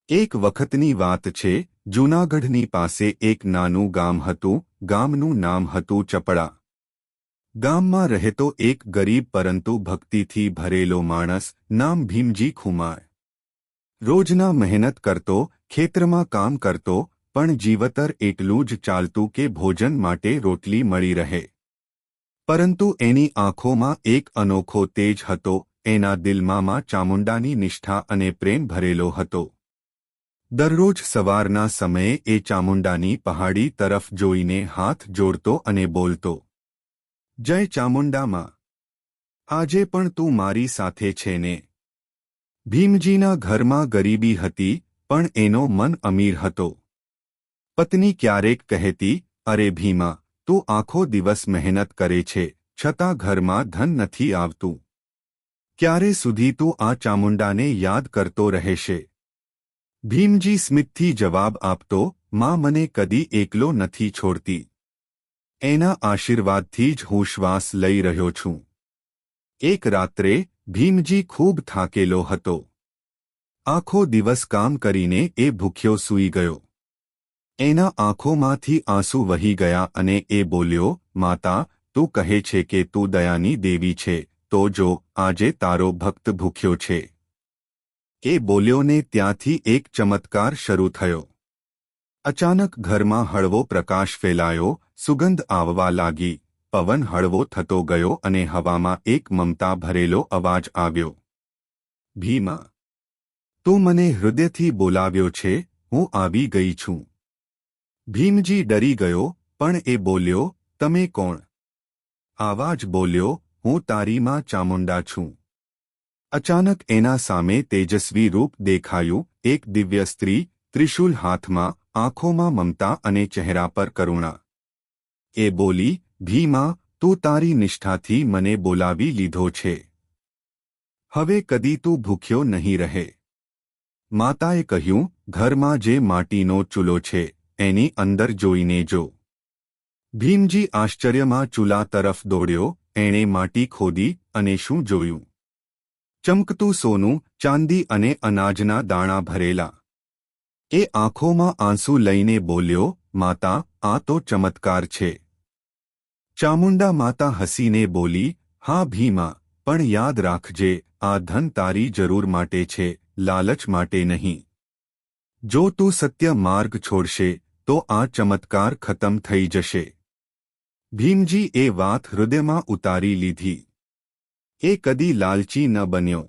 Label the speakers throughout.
Speaker 1: એક વખતની વાત છે, જૂનાગઢની પાસે એક નાનું ગામ હતું. ગામનું નામ હતું ચપડા. ગામમાં રહેતો એક ગરીબ પરંતુ ભક્તિથી ભરેલો માણસ, નામ ભીમજી ખુમાર. રોજના મહેનત કરતો, ખેતરમાં કામ કરતો, પણ જીવતર એટલું જ ચાલતું કે ભોજન માટે રોટલી મળી રહે. પરંતુ એની આંખોમાં એક અનોખો તેજ હતો. એના દિલમાં ચામુંડાની નિષ્ઠા અને પ્રેમ ભરેલો હતો. દરરોજ સવારના સમયે એ ચામુંડાની પહાડી તરફ જોઈને હાથ જોડતો અને બોલતો, જય ચામુંડામાં, આજે પણ તું મારી સાથે છે ને? ભીમજીના ઘરમાં ગરીબી હતી, પણ એનો મન અમીર હતો. પત્ની ક્યારેક કહેતી, અરે ભીમા, તું આખો દિવસ મહેનત કરે છે, છતાં ઘરમાં ધન નથી આવતું. ક્યારે સુધી તું આ ચામુંડાને યાદ કરતો રહેશે? ભીમજી સ્મિતથી જવાબ આપતો, માં મને કદી એકલો નથી છોડતી. એના આશીર્વાદથી જ હું શ્વાસ લઈ રહ્યો છું. એક રાત્રે ભીમજી ખૂબ થાકેલો હતો. આખો દિવસ કામ કરીને એ ભૂખ્યો સૂઈ ગયો. એના આંખોમાંથી આંસુ વહી ગયા અને એ બોલ્યો, માતા, તું કહે છે કે તું દયાની દેવી છે, તો જો આજે તારો ભક્ત ભૂખ્યો છે. એ બોલ્યો ને ત્યાંથી એક ચમત્કાર શરૂ થયો. અચાનક ઘરમાં હળવો પ્રકાશ ફેલાયો, સુગંધ આવવા લાગી, પવન હળવો થતો ગયો અને હવામાં એક મમતા ભરેલો અવાજ આવ્યો, ભીમા, તું મને હૃદયથી બોલાવ્યો છે, હું આવી ગઈ છું. ભીમજી ડરી ગયો, પણ એ બોલ્યો, તમે કોણ? આવાજ બોલ્યો, હું તારી માં ચામુંડા છું. અચાનક એના સામે તેજસ્વી રૂપ દેખાયું, એક દિવ્ય સ્ત્રી, ત્રિશૂલ હાથમાં, આંખોમાં મમતા અને ચહેરા પર કરુણા. એ બોલી, ભીમા, તું તારી નિષ્ઠાથી મને બોલાવી લીધો છે. હવે કદી તું ભૂખ્યો નહીં રહે. માતાએ કહ્યું, ઘરમાં જે માટીનો ચૂલો છે, એની અંદર જોઈને જો. ભીમજી આશ્ચર્યમાં ચૂલા તરફ દોડ્યો. એણે માટી ખોદી અને શું જોયું? ચમકતું સોનું, ચાંદી અને અનાજના દાણા ભરેલા. એ આંખોમાં આંસુ લઈને બોલ્યો, માતા, આ તો ચમત્કાર છે. ચામુંડા માતા હસીને બોલી, હા ભીમા, પણ યાદ રાખજે, આ ધન તારી જરૂર માટે છે, લાલચ માટે નહીં. જો તું સત્ય માર્ગ છોડશે, તો આ ચમત્કાર ખતમ થઈ જશે. ભીમજી એ વાત હૃદયમાં ઉતારી લીધી. એ કદી લાલચી ન બન્યો.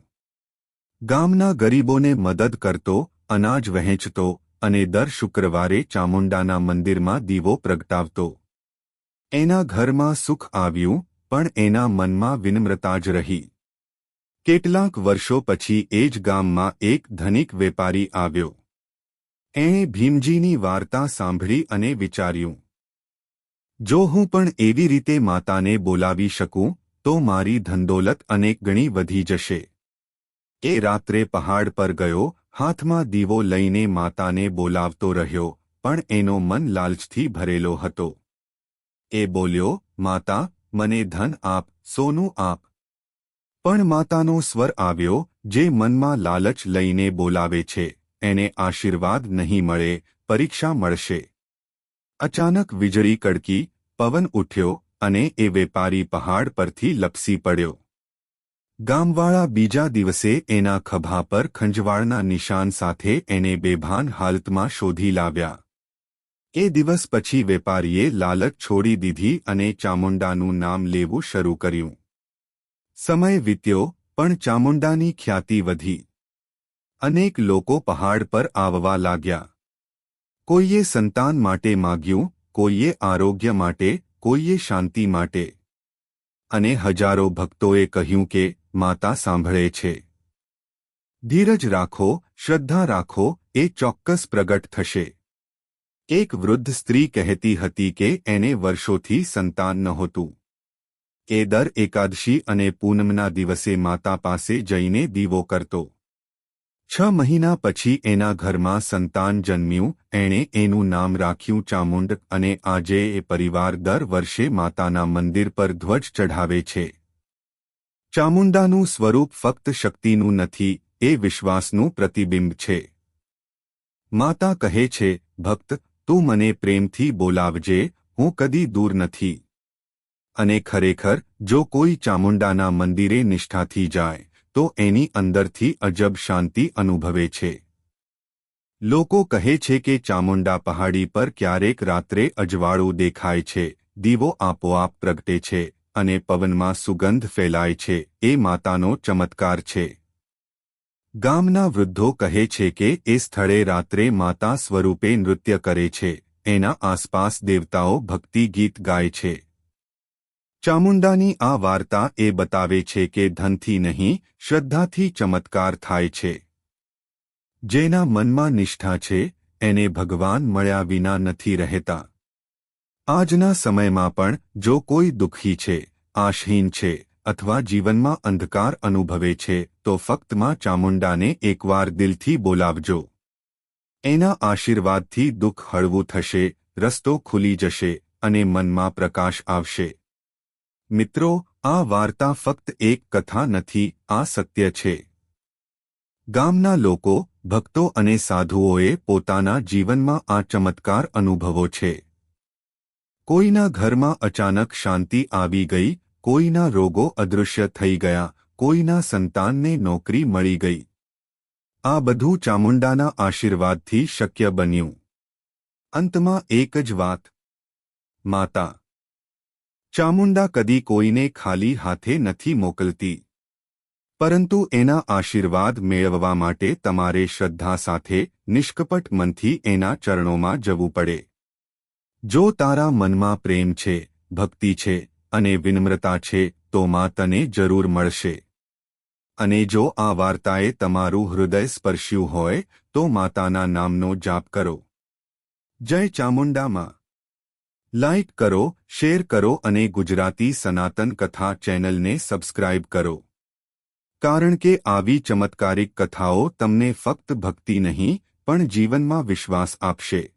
Speaker 1: ગામના ગરીબોને મદદ કરતો, અનાજ વહેંચતો અને દર શુક્રવારે ચામુંડાના મંદિરમાં દીવો પ્રગટાવતો. એના ઘરમાં સુખ આવ્યું, પણ એના મનમાં વિનમ્રતા જ રહી. કેટલાક વર્ષો પછી એ જ ગામમાં એક ધનિક વેપારી આવ્યો. એણે ભીમજીની વાર્તા સાંભળી અને વિચાર્યું, જો હું પણ એવી રીતે માતાને બોલાવી શકું, તો મારી ધનદોલત અનેક ગણી વધી જશે. એ રાત્રે પહાડ પર ગયો, હાથમાં દીવો લઈને માતાને બોલાવતો રહ્યો, પણ એનો મન લાલચથી ભરેલો હતો. એ બોલ્યો, માતા, મને ધન આપ, સોનું આપ. પણ માતાનો સ્વર આવ્યો, જે મનમાં લાલચ લઈને બોલાવે છે, એને આશીર્વાદ નહીં મળે, પરીક્ષા મળશે. અચાનક વીજળી કડકી, પવન ઉઠ્યો અને એ વેપારી પહાડ પરથી લપસી પડ્યો. ગામવાળા બીજા દિવસે એના ખભા પર ખંજવાળના નિશાન સાથે એને બેભાન હાલતમાં શોધી લાવ્યા. એ દિવસ પછી વેપારીએ લાલચ છોડી દીધી અને ચામુંડાનું નામ લેવું શરૂ કર્યું. સમય વીત્યો, પણ ચામુંડાની ખ્યાતિ વધી. અનેક લોકો પહાડ પર આવવા લાગ્યા. કોઈએ સંતાન માટે માગ્યું, કોઈએ આરોગ્ય માટે, કોઈએ શાંતિ માટે. અને હજારો ભક્તોએ કહ્યું કે માતા સાંભળે છે. ધીરજ રાખો, શ્રદ્ધા રાખો, એ ચોક્કસ પ્રગટ થશે. એક વૃદ્ધ સ્ત્રી કહેતી હતી કે એને વર્ષોથી સંતાન નહોતું. એ દર એકાદશી અને પૂનમના દિવસે માતા પાસે જઈને દીવો કરતો. 6 મહિના પછી એના ઘરમાં સંતાન જન્મ્યું. એણે એનું નામ રાખ્યું ચામુંડ અને આજે એ પરિવાર દર વર્ષે માતાના મંદિર પર ધ્વજ ચઢાવે છે. ચામુંડાનું સ્વરૂપ ફક્ત શક્તિનું નથી, એ વિશ્વાસનું પ્રતિબિંબ છે. માતા કહે છે, ભક્ત, તું મને પ્રેમથી બોલાવજે, હું કદી દૂર નથી. અને ખરેખર જો કોઈ ચામુંડાના મંદિરે નિષ્ઠાથી જાય તો એની અંદરથી અજબ શાંતિ અનુભવે છે. લોકો કહે છે કે ચામુંડા પહાડી પર ક્યારેક રાત્રે અજવાળું દેખાય છે, દીવો આપોઆપ પ્રગટે છે અને પવનમાં સુગંધ ફેલાય છે. એ માતાનો ચમત્કાર છે. ગામના વૃદ્ધો કહે છે કે એ સ્થળે રાત્રે માતા સ્વરૂપે નૃત્ય કરે છે, એના આસપાસ દેવતાઓ ભક્તિ ગીત ગાય છે. ચામુંડાની આ વાર્તા એ બતાવે છે કે ધનથી નહીં, શ્રદ્ધાથી ચમત્કાર થાય છે. જેના મનમાં નિષ્ઠા છે એને ભગવાન મળ્યા વિના નથી રહેતા. આજના સમયમાં પણ જો કોઈ દુઃખી છે, આશહીન છે અથવા જીવનમાં અંધકાર અનુભવે છે તો ફક્ત માં ચામુંડાને એકવાર દિલથી બોલાવજો. એના આશીર્વાદથી દુઃખ હળવું થશે, રસ્તો ખુલી જશે અને મનમાં પ્રકાશ આવશે. મિત્રો, આ વાર્તા ફક્ત એક કથા નથી, આ સત્ય છે. ગામના લોકો, ભક્તો અને સાધુઓએ પોતાના જીવનમાં આ ચમત્કાર અનુભવો છે. કોઈના ઘરમાં અચાનક શાંતિ આવી ગઈ, કોઈના રોગો અદૃશ્ય થઈ ગયા, કોઈના સંતાનને નોકરી મળી ગઈ. આ બધું ચામુંડાના આશીર્વાદથી શક્ય બન્યું. અંતમાં એક જ વાત. માતા ચામુંડા કદી કોઈને ખાલી હાથે નથી મોકલતી. પરંતુ એના આશીર્વાદ મેળવવા માટે તમારે શ્રદ્ધા સાથે નિષ્કપટ મનથી એના ચરણોમાં જવું પડે. જો તારા મનમાં પ્રેમ છે, ભક્તિ છે અને વિનમ્રતા છે તો માં તને જરૂર મળશે. અને જો આ વાર્તાએ તમારું હૃદય સ્પર્શ્યું હોય તો માતાના નામનો જાપ કરો. જય ચામુંડા માં. લાઇક કરો, શેર કરો અને ગુજરાતી સનાતન કથા ચેનલને સબસ્ક્રાઇબ કરો. કારણ કે આવી ચમત્કારિક કથાઓ તમને ફક્ત ભક્તિ નહીં પણ જીવનમાં વિશ્વાસ આપશે.